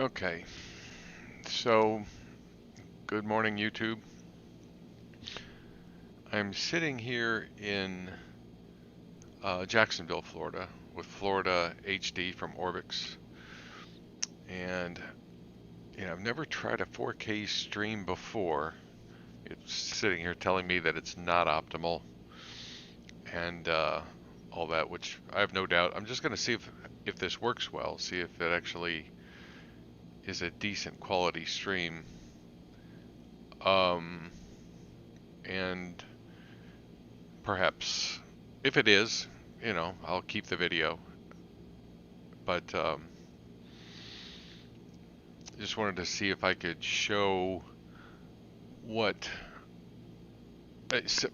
Okay, so good morning, YouTube. I'm sitting here in Jacksonville, Florida, with Florida HD from Orbx, and I've never tried a 4K stream before. It's sitting here telling me that it's not optimal, and all that, which I have no doubt. I'm just going to see if this works well, see if it actually is a decent quality stream. And perhaps if it is, I'll keep the video. But just wanted to see if I could show what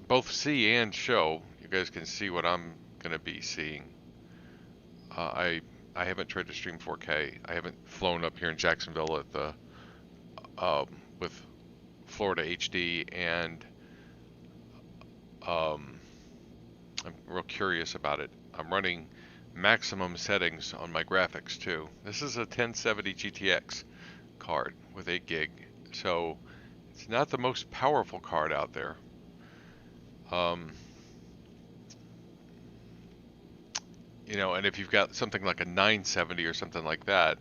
both see and show. You guys can see what I'm gonna be seeing. I haven't tried to stream 4K. I haven't flown up here in Jacksonville at the with Florida HD, and I'm real curious about it. I'm running maximum settings on my graphics too. This is a 1070 GTX card with 8 gig, so it's not the most powerful card out there. And if you've got something like a 970 or something like that,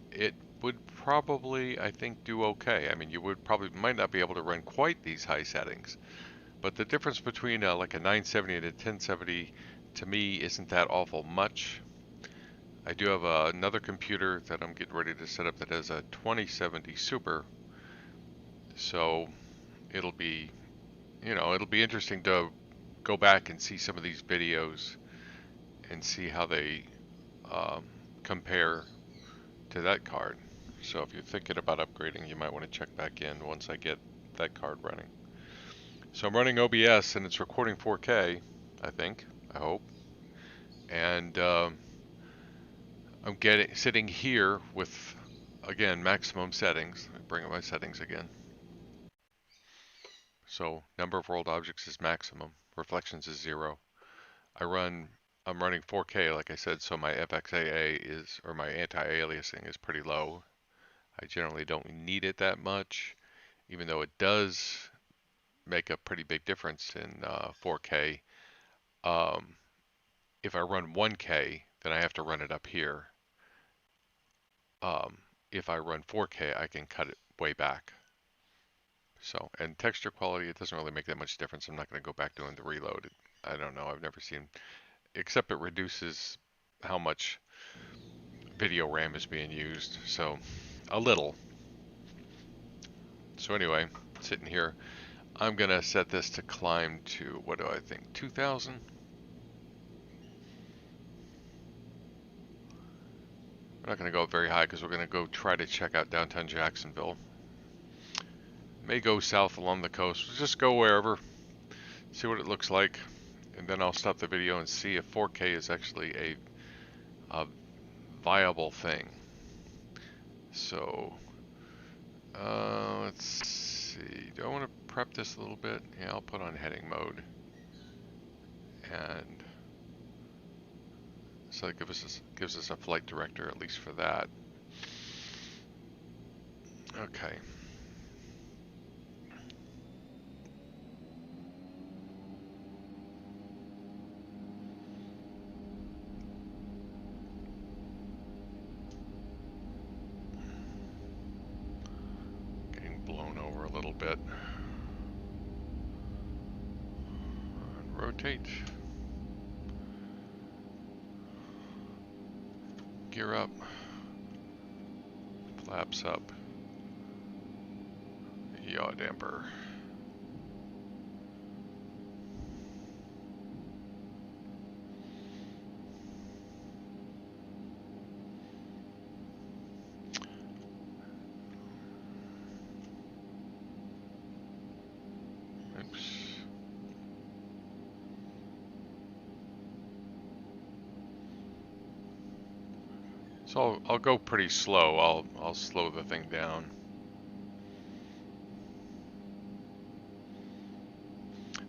it would probably, I think, do okay. I mean, you might not be able to run quite these high settings, but the difference between like a 970 and a 1070 to me isn't that awful much. I do have another computer that I'm getting ready to set up that has a 2070 Super, so it'll be interesting to go back and see some of these videos and see how they compare to that card. So if you're thinking about upgrading, you might want to check back in once I get that card running. So I'm running OBS and it's recording 4K, I hope. And I'm sitting here with, again, maximum settings. Let me bring up my settings again. So number of world objects is maximum, reflections is 0. I'm running 4K, like I said, so my FXAA or my anti-aliasing is pretty low. I generally don't need it that much, even though it does make a pretty big difference in 4K. If I run 1K, then I have to run it up here. If I run 4K, I can cut it way back. So, and texture quality, it doesn't really make that much difference. I'm not going to go back doing the reload. I don't know. I've never seen, except it reduces how much video RAM is being used. So, a little. So anyway, sitting here, I'm going to set this to climb to, what do I think, 2000? We're not going to go very high because we're going to go try to check out downtown Jacksonville. May go south along the coast. We'll just go wherever, see what it looks like, and then I'll stop the video and see if 4K is actually a viable thing. So, let's see. Do I want to prep this a little bit? Yeah, I'll put on heading mode. And so it gives us a flight director, at least for that. Okay. Getting blown over a little bit. Rotate. Gear up. Flaps up. Yaw damper. Oops. So I'll go pretty slow. I'll slow the thing down.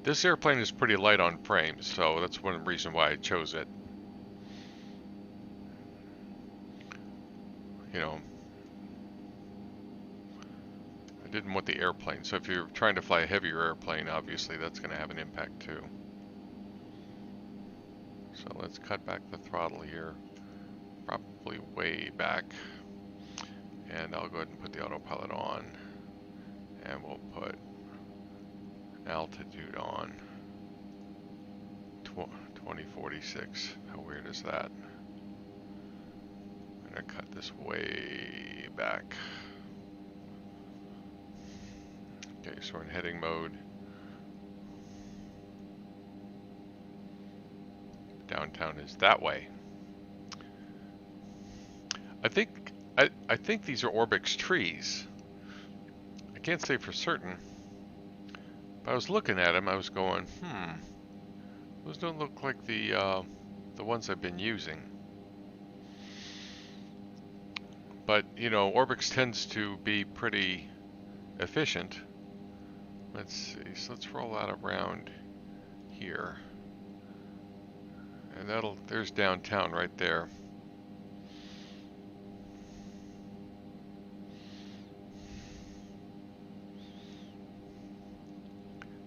This airplane is pretty light on frames, so that's one reason why I chose it. didn't want the airplane. So if you're trying to fly a heavier airplane, obviously that's going to have an impact too. So let's cut back the throttle here, probably way back. And I'll go ahead and put the autopilot on. And we'll put altitude on. 2046. How weird is that? I'm going to cut this way back. Okay, so we're in heading mode. Downtown is that way. I think these are Orbx trees. I can't say for certain. But I was looking at them, I was going, those don't look like the ones I've been using. But, you know, Orbx tends to be pretty efficient. Let's see, so let's roll that around here. And there's downtown right there.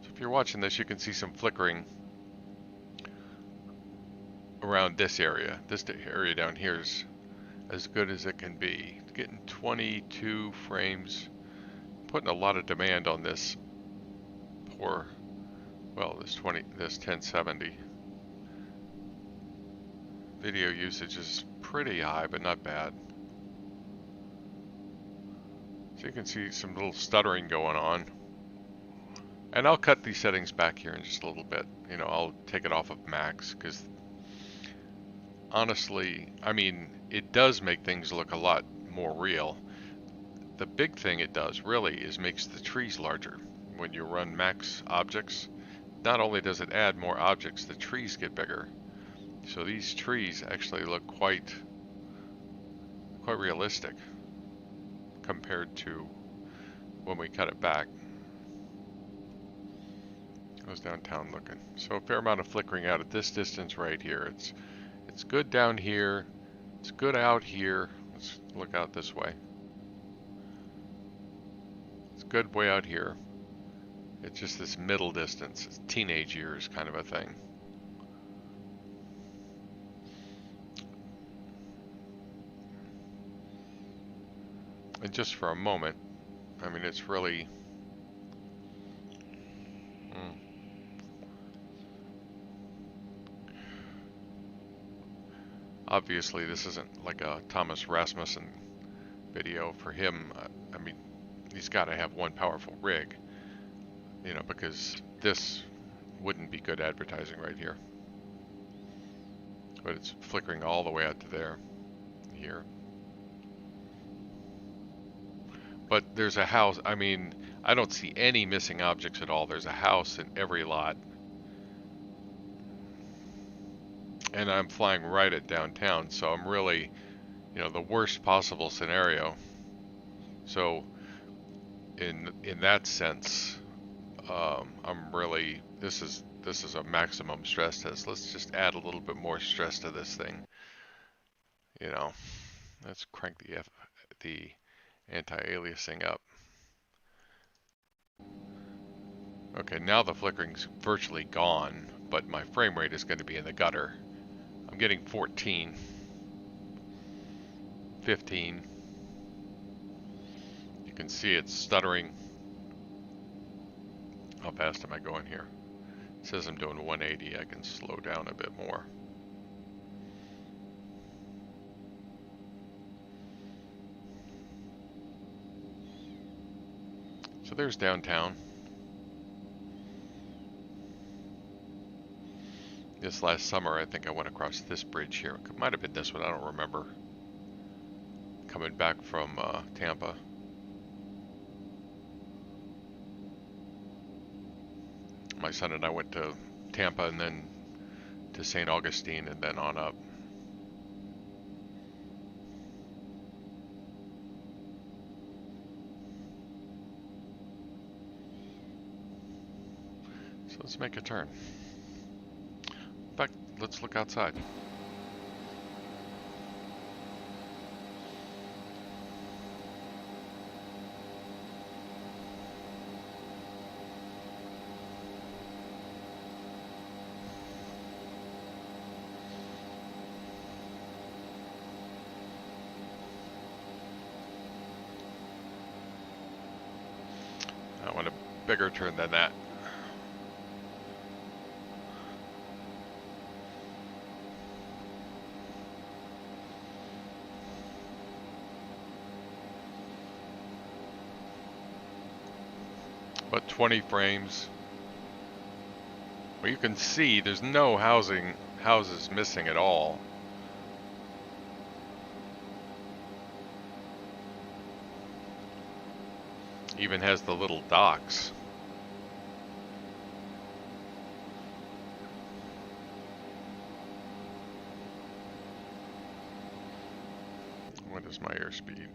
So if you're watching this, you can see some flickering around this area. This area down here is as good as it can be. Getting 22 frames, putting a lot of demand on this this 1070. Video usage is pretty high, but not bad. So you can see some little stuttering going on. And I'll cut these settings back here in just a little bit. You know, I'll take it off of max, because honestly, I mean, it does make things look a lot more real. The big thing it does really is makes the trees larger. When you run max objects, not only does it add more objects, the trees get bigger. So these trees actually look quite realistic compared to when we cut it back. How's downtown looking? So a fair amount of flickering out at this distance right here. It's good down here. It's good out here. Let's look out this way. It's good way out here. It's just this middle distance. It's teenage years kind of a thing. And just for a moment, I mean, it's really... Obviously, this isn't like a Thomas Rasmussen video. For him, I mean, he's got to have one powerful rig, you know, because this wouldn't be good advertising right here. But it's flickering all the way out to there, here. But there's a house, I mean, I don't see any missing objects at all. There's a house in every lot. And I'm flying right at downtown, so I'm really, you know, the worst possible scenario. So in that sense, I'm really, this is a maximum stress test. Let's just add a little bit more stress to this thing. You know, let's crank the anti-aliasing up. Okay, now the flickering's virtually gone, but my frame rate is going to be in the gutter. I'm getting 14, 15. You can see it's stuttering. How fast am I going here? It says I'm doing 180. I can slow down a bit more. So there's downtown. This last summer, I think I went across this bridge here. It might have been this one, I don't remember. Coming back from Tampa. My son and I went to Tampa and then to St. Augustine and then on up. So let's make a turn. In fact, let's look outside. I want a bigger turn than that. But 20 frames. Well, you can see there's no houses missing at all. Even has the little docks. What is my airspeed?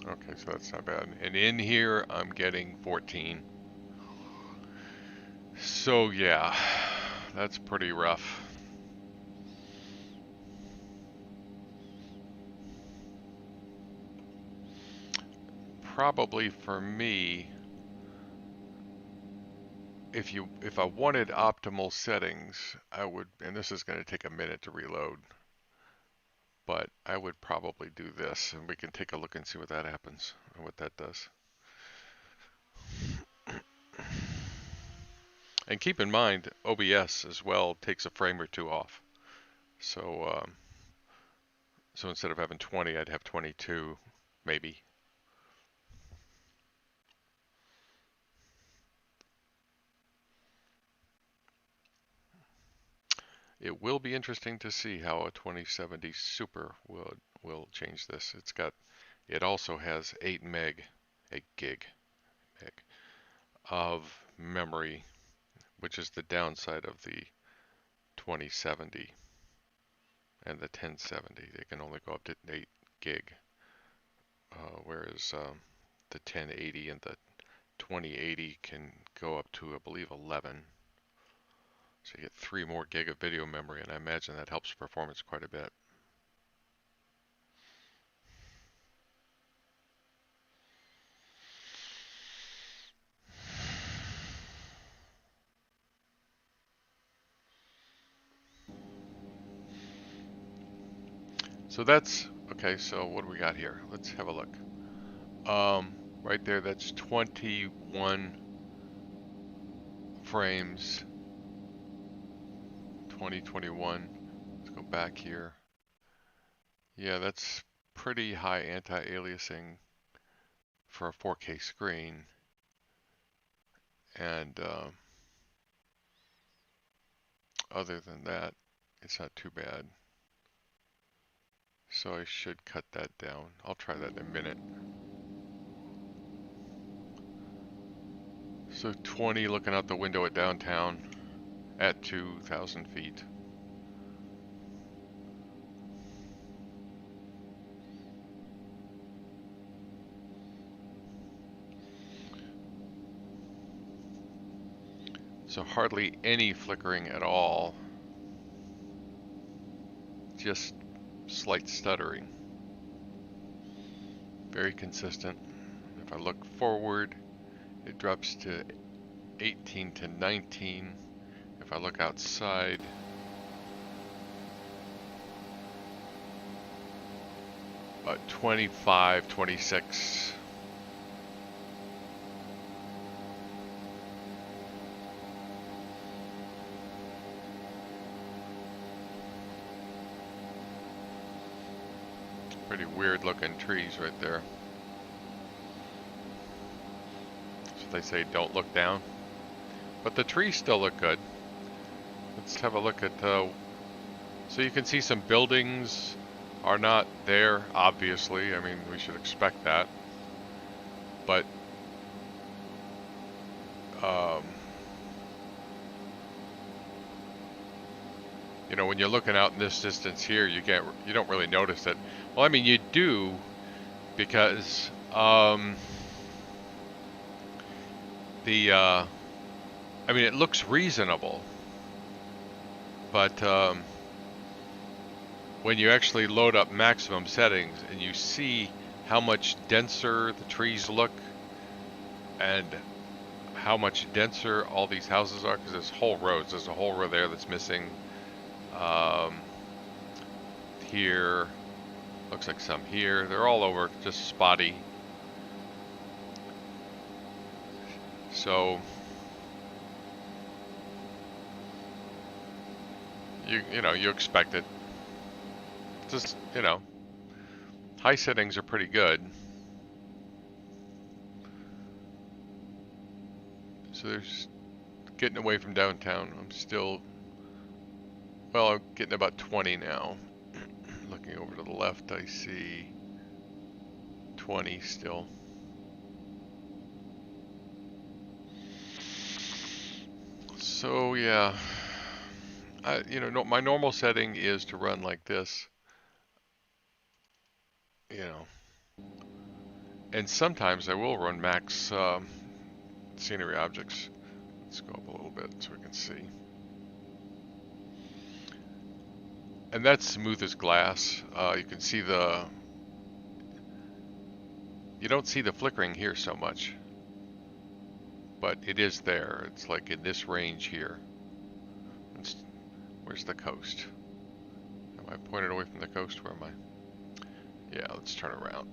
Okay, so that's not bad. And in here, I'm getting 14. So yeah, that's pretty rough. Probably for me, if I wanted optimal settings, I would, and this is going to take a minute to reload, but I would probably do this, and we can take a look and see what that happens, and what that does. And keep in mind, OBS as well takes a frame or two off. So, so instead of having 20, I'd have 22, maybe. It will be interesting to see how a 2070 Super will change this. It also has 8 gig of memory, which is the downside of the 2070 and the 1070. They can only go up to 8 gig, whereas the 1080 and the 2080 can go up to, I believe, 11. So you get 3 more gig of video memory, and I imagine that helps performance quite a bit. So that's, okay, so what do we got here? Let's have a look. Right there, that's 21 frames. 2021. Let's go back here. Yeah, that's pretty high anti-aliasing for a 4K screen. And other than that, it's not too bad. So I should cut that down. I'll try that in a minute. So 20 looking out the window at downtown at 2,000 feet. So hardly any flickering at all. Just slight stuttering. Very consistent. If I look forward, it drops to 18 to 19. If I look outside, about 25, 26. Pretty weird looking trees right there. So they say don't look down, but the trees still look good. Let's have a look at, so you can see some buildings are not there, obviously. I mean, we should expect that. But, you know, when you're looking out in this distance here, you don't really notice it. Well, I mean, you do, because I mean, it looks reasonable, but when you actually load up maximum settings and you see how much denser the trees look and how much denser all these houses are, because there's whole rows. There's a whole row there that's missing. Here, looks like some here. They're all over, just spotty. So you expect it. Just, high settings are pretty good. So there's getting away from downtown. I'm still, well, I'm getting about 20 now. Looking over to the left, I see 20 still. So yeah, my normal setting is to run like this, and sometimes I will run max scenery objects. Let's go up a little bit so we can see. And that's smooth as glass. You can see you don't see the flickering here so much, but it is there. It's like in this range here. Where's the coast? Am I pointed away from the coast? Where am I? Yeah, let's turn around.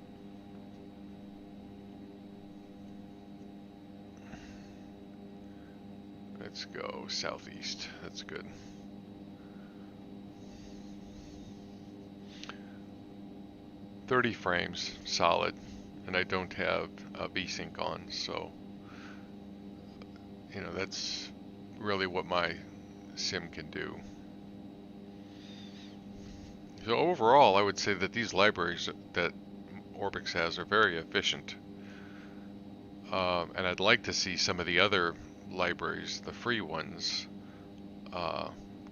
Let's go southeast. That's good. "30 frames, solid, and I don't have VSync on, so that's really what my sim can do. So overall, I would say that these libraries that Orbx has are very efficient, and I'd like to see some of the other libraries, the free ones,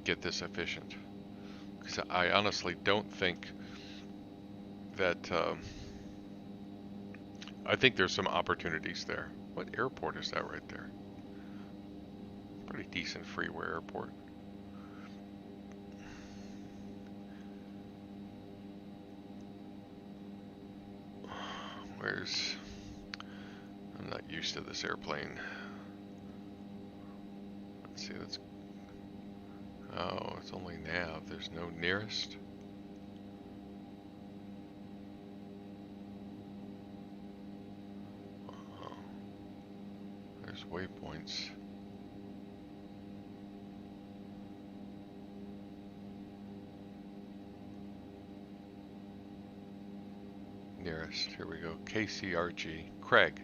get this efficient, because I honestly don't think that I think there's some opportunities there. What airport is that right there? Pretty decent freeware airport. I'm not used to this airplane. Let's see, oh, it's only nav. There's no nearest. Oh, there's waypoints. Nearest, here we go, KCRG, Craig.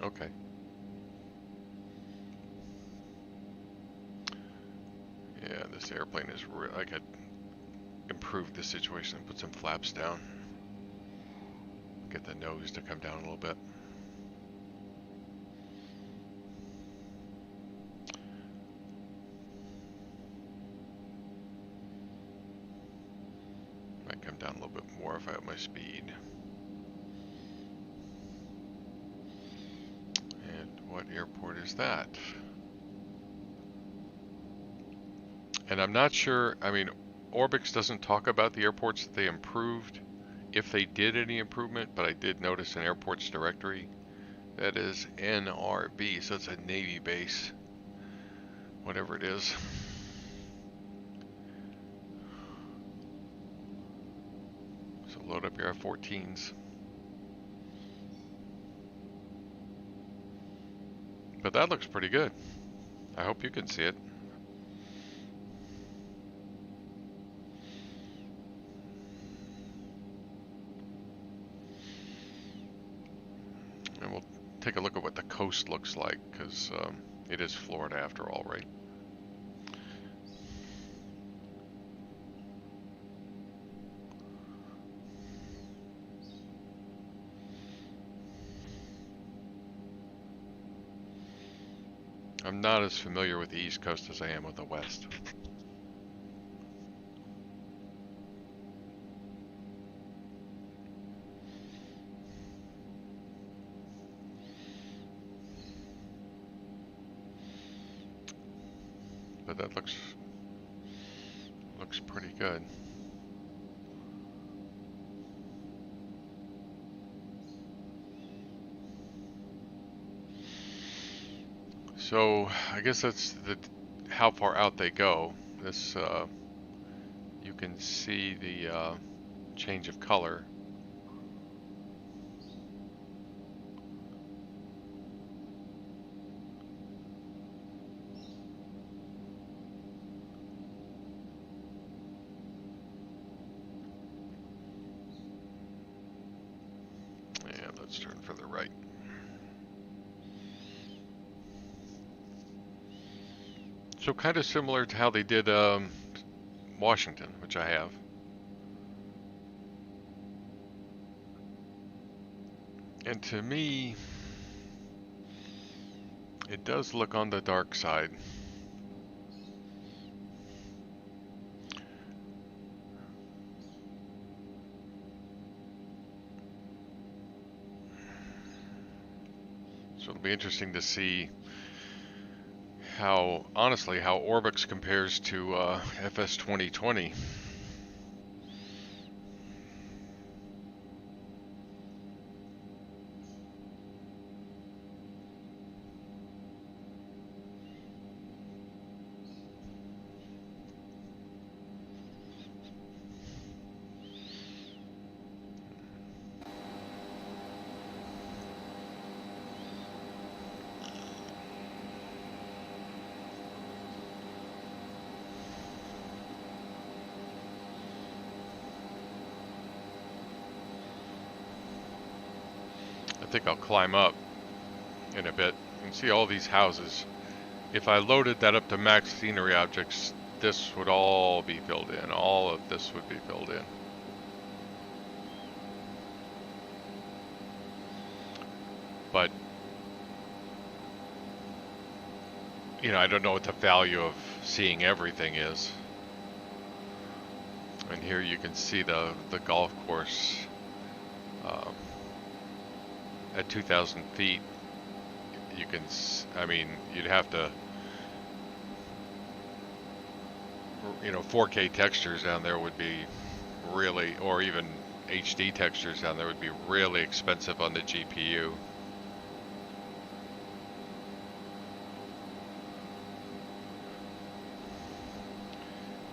Okay. Yeah, this airplane is I could improve the situation and put some flaps down. Get the nose to come down a little bit. Might come down a little bit more if I have my speed. And what airport is that? And I'm not sure, I mean, Orbx doesn't talk about the airports that they improved, if they did any improvement, but I did notice an airports directory. That is NRB, so it's a Navy base, whatever it is. So load up your F-14s. But that looks pretty good. I hope you can see it. And we'll take a look at what the coast looks like, because it is Florida after all, right? I'm not as familiar with the East Coast as I am with the West. But that looks pretty good. So I guess that's how far out they go. This you can see the change of color. right. So kind of similar to how they did Washington, which I have. And to me, it does look on the dark side. So it'll be interesting to see how, honestly, how Orbx compares to FS 2020. I think I'll climb up in a bit and see all these houses. If I loaded that up to max scenery objects, this would all be filled in. All of this would be filled in. But, you know, I don't know what the value of seeing everything is. And here you can see the golf course at 2,000 feet. You can, I mean, you'd have to, you know, 4K textures down there would be really, or even HD textures down there would be really expensive on the GPU.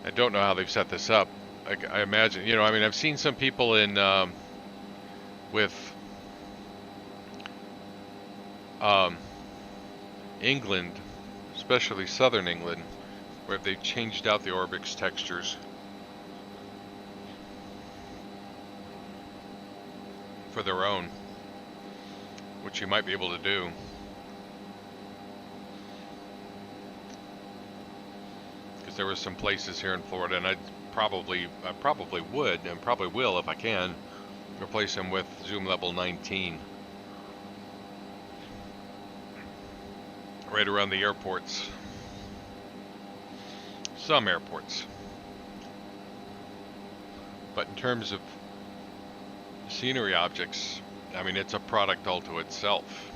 I don't know how they've set this up. I imagine, you know, I mean, I've seen some people in, with England, especially southern England, where they've changed out the Orbx textures for their own, which you might be able to do. Because there were some places here in Florida, and I probably would and probably will, if I can, replace them with zoom level 19. Right around the airports. Some airports. But in terms of scenery objects, I mean, it's a product all to itself.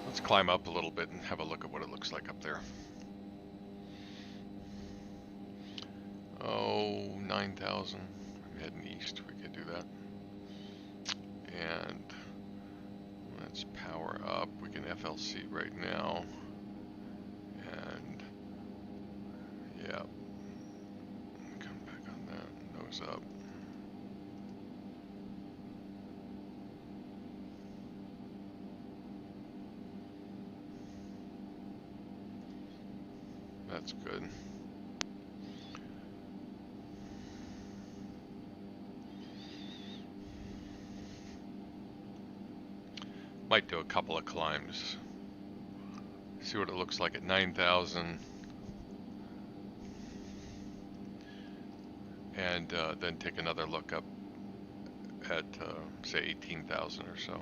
Let's climb up a little bit and have a look at what it looks like up there. Oh, 9,000. I'm heading east. We can do that. And let's power up. We can FLC right now. And yeah. Come back on that. Nose up. That's good. Might do a couple of climbs. See what it looks like at 9,000. And then take another look up at, say, 18,000 or so.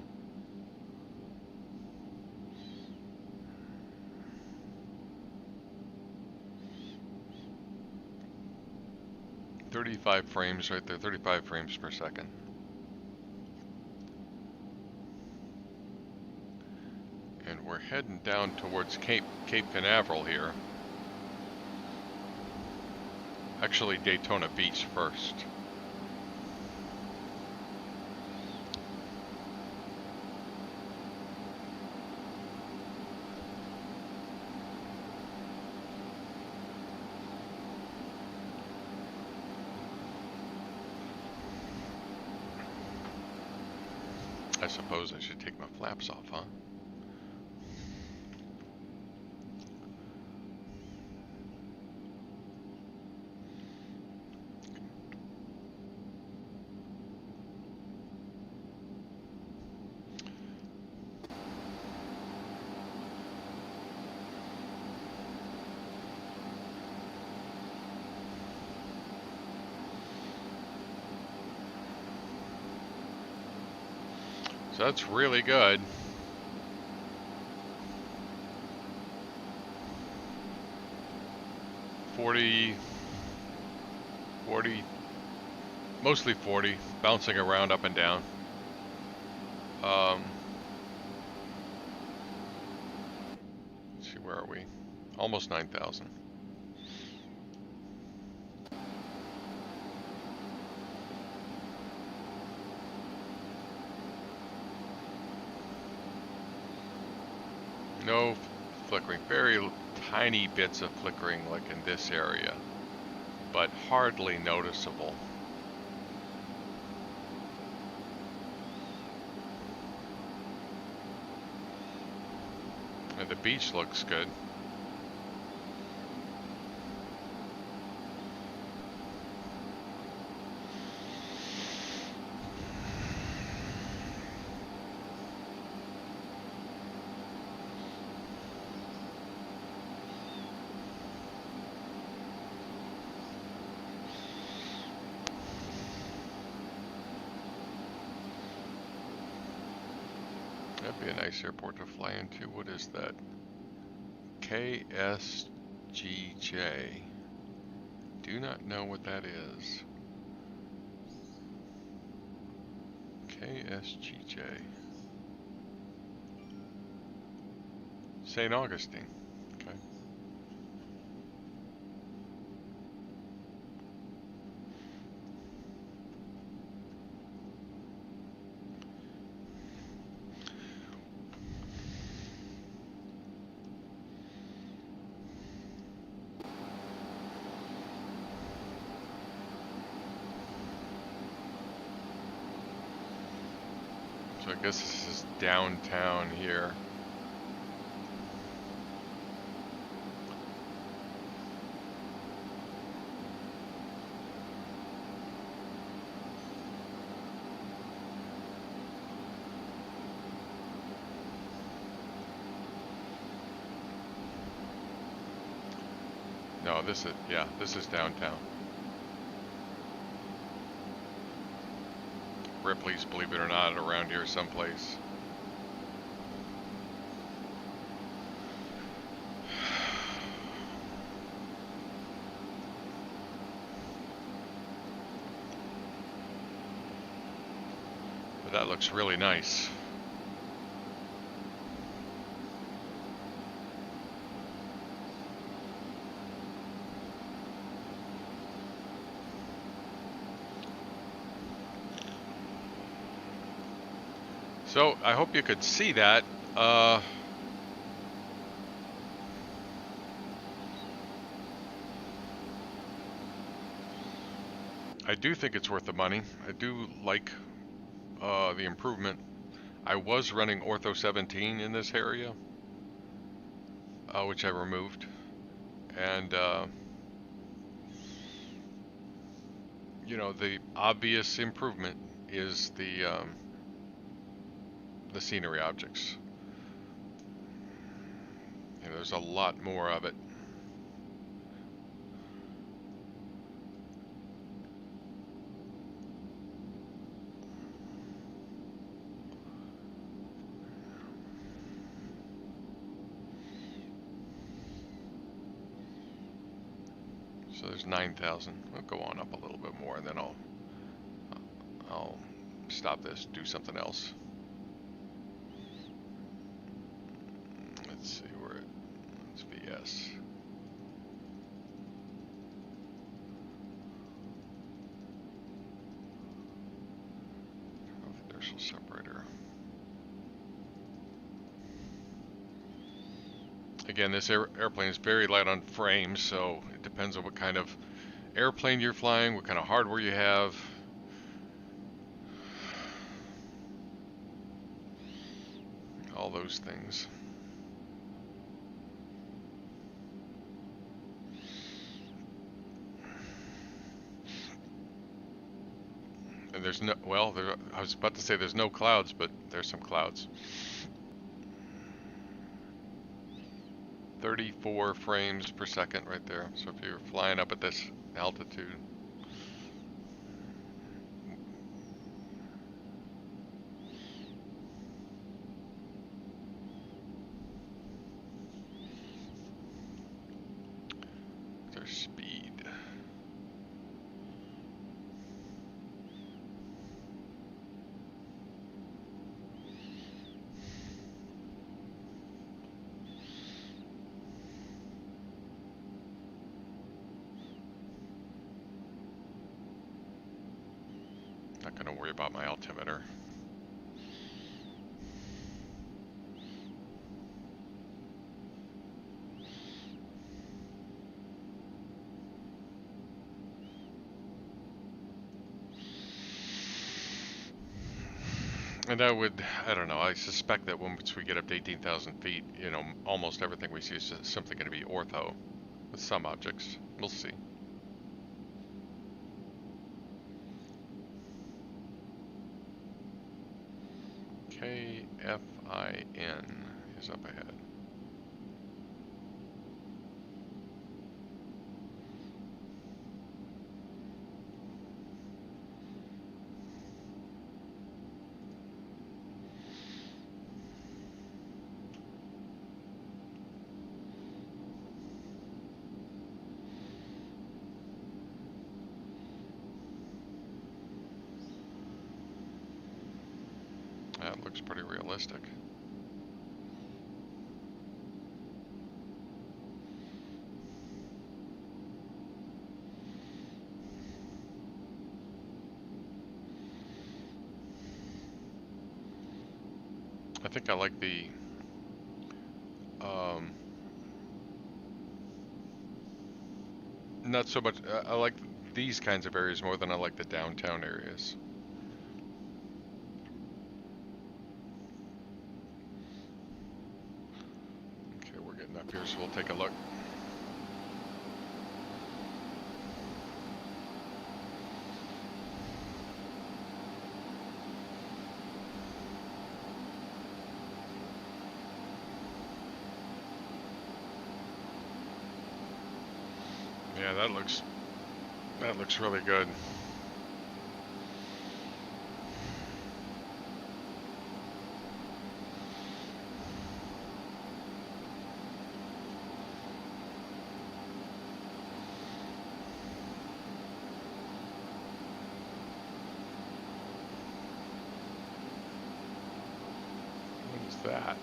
.35 frames right there, 35 frames per second. And we're heading down towards Cape Canaveral here. Actually, Daytona Beach first. I suppose I should take my flaps off, huh? So that's really good. $40, mostly 40, bouncing around up and down. Let's see, where are we? Almost 9,000. No flickering, very tiny bits of flickering like in this area, but hardly noticeable. And the beach looks good. That'd be a nice airport to fly into. What is that? KSGJ. Do not know what that is. KSGJ. St. Augustine. Okay. So I guess this is downtown here. No, this is, yeah, this is downtown. Ripley's, believe it or not, around here someplace. But that looks really nice. So I hope you could see that. I do think it's worth the money. I do like the improvement. I was running Ortho 17 in this area, which I removed, and you know, the obvious improvement is the scenery objects. You know, there's a lot more of it. So there's 9,000. We'll go on up a little bit more, and then I'll stop this, do something else. Let's see where it's VS. Inertial separator. Again, this airplane is very light on frames, so it depends on what kind of airplane you're flying, what kind of hardware you have. All those things. And there's no, well, I was about to say there's no clouds, but there's some clouds. 34 frames per second right there. So if you're flying up at this altitude. speed. Not going to worry about my altimeter. And I don't know, I suspect that once we get up to 18,000 feet, you know, almost everything we see is just simply going to be ortho with some objects. We'll see. KFIN is up ahead. That looks pretty realistic. I think I like the not so much, I like these kinds of areas more than I like the downtown areas. Okay, we're getting up here, so we'll take a look. Yeah, that looks really good. What is that?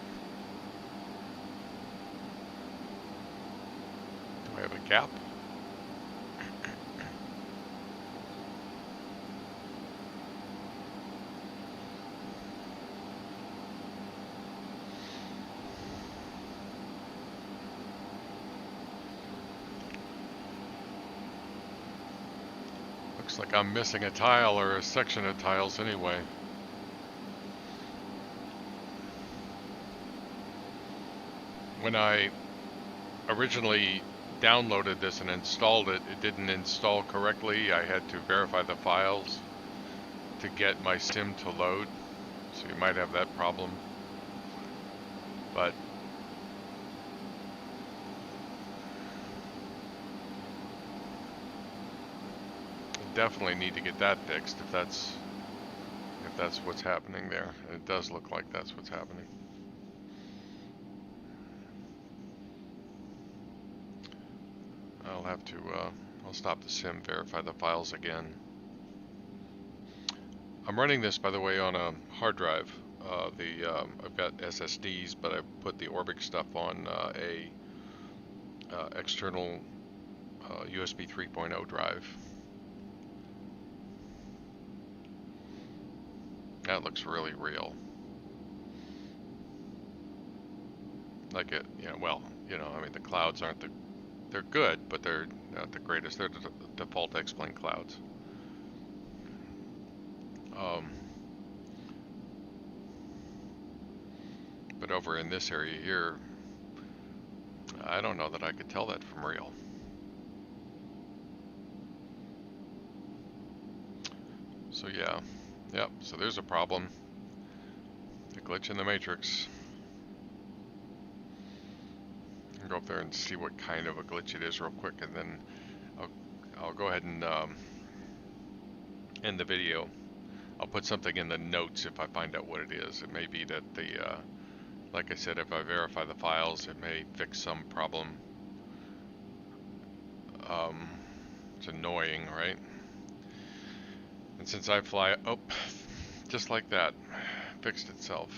Do I have a gap? Looks like I'm missing a tile or a section of tiles anyway. When I originally downloaded this and installed it, it didn't install correctly. I had to verify the files to get my sim to load, so you might have that problem. But definitely need to get that fixed if that's what's happening there. And it does look like that's what's happening. I'll have to I'll stop the sim, verify the files again. I'm running this, by the way, on a hard drive. I've got SSDs, but I put the Orbx stuff on a external USB 3.0 drive. That looks really real. Like it, you know, well, you know, I mean, the clouds aren't they're good, but they're not the greatest. They're the default X-Plane clouds. But over in this area here, I don't know that I could tell that from real. So yeah, yep, so there's a problem. A glitch in the matrix. I'll go up there and see what kind of a glitch it is real quick, and then I'll go ahead and end the video. I'll put something in the notes if I find out what it is. It may be that like I said, if I verify the files, it may fix some problem It's annoying, right? And since I fly, oh, just like that, fixed itself.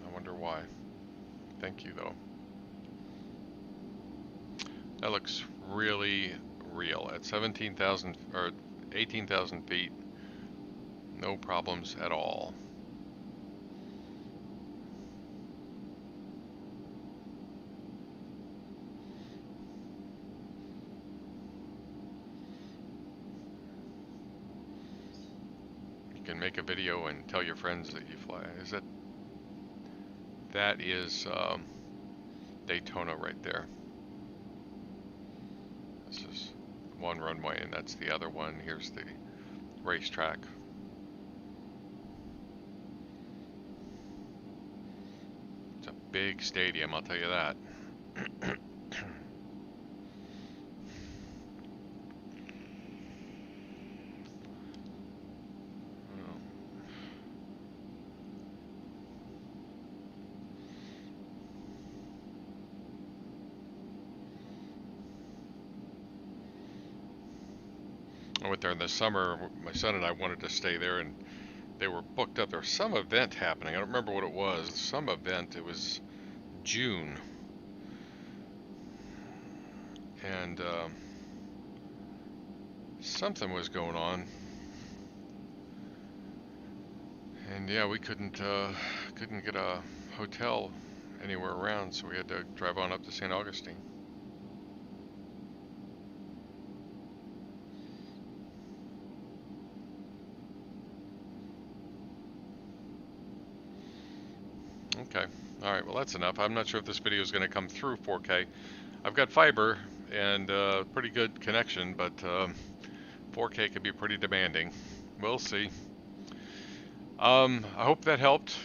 I wonder why. Thank you, though. That looks really real at 17,000 or 18,000 feet. No problems at all. You can make a video and tell your friends that you fly. That is Daytona right there. This is one runway and that's the other one. Here's the racetrack. It's a big stadium, I'll tell you that. I went there in the summer. My son and I wanted to stay there, and they were booked up. There was some event happening. I don't remember what it was. Some event. It was June, and something was going on. And yeah, we couldn't get a hotel anywhere around, so we had to drive on up to St. Augustine. Okay, all right, well that's enough. I'm not sure if this video is going to come through 4K. I've got fiber and pretty good connection, but 4K can be pretty demanding. We'll see. I hope that helped.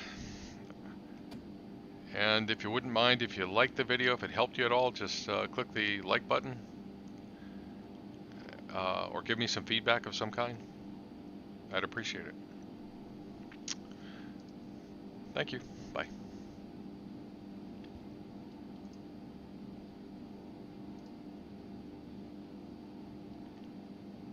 And if you wouldn't mind, if you liked the video, if it helped you at all, just click the like button or give me some feedback of some kind. I'd appreciate it. Thank you. Bye.